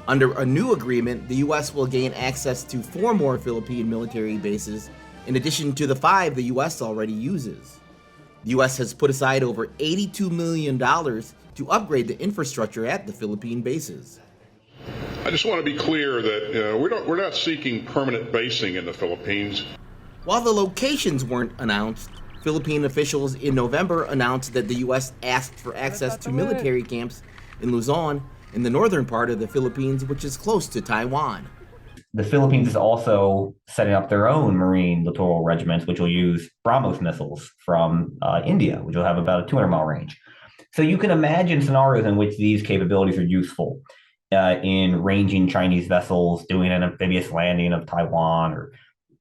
Under a new agreement, the U.S. will gain access to 4 more Philippine military bases, in addition to the 5 the U.S. already uses. The U.S. has put aside over $82 million to upgrade the infrastructure at the Philippine bases. I just want to be clear that we're not seeking permanent basing in the Philippines. While the locations weren't announced, Philippine officials in November announced that the U.S. asked for access to military camps in Luzon, in the northern part of the Philippines, which is close to Taiwan. The Philippines is also setting up their own Marine littoral regiments, which will use BrahMos missiles from India, which will have about a 200-mile range. So you can imagine scenarios in which these capabilities are useful in ranging Chinese vessels, doing an amphibious landing of Taiwan, or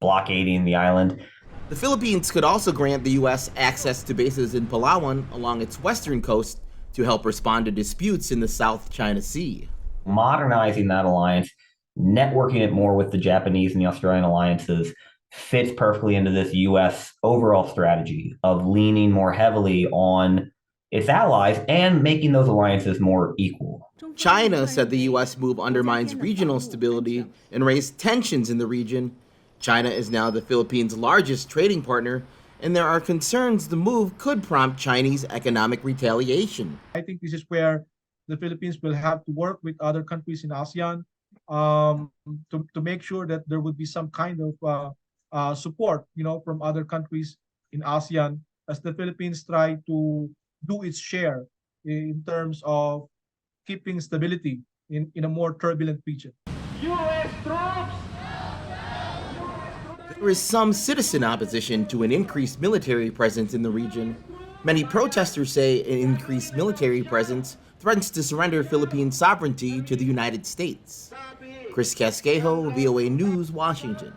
blockading the island. The Philippines could also grant the U.S. access to bases in Palawan along its western coast to help respond to disputes in the South China Sea. Modernizing that alliance, networking it more with the Japanese and the Australian alliances, fits perfectly into this U.S. overall strategy of leaning more heavily on its allies and making those alliances more equal. China said the U.S. move undermines regional stability and raised tensions in the region. China is now the Philippines' largest trading partner, and there are concerns the move could prompt Chinese economic retaliation. I think this is where the Philippines will have to work with other countries in ASEAN to make sure that there would be some kind of support, from other countries in ASEAN as the Philippines try to do its share in terms of keeping stability in a more turbulent region. U.S. troops! There is some citizen opposition to an increased military presence in the region. Many protesters say an increased military presence threatens to surrender Philippine sovereignty to the United States. Chris Casquejo, VOA News, Washington.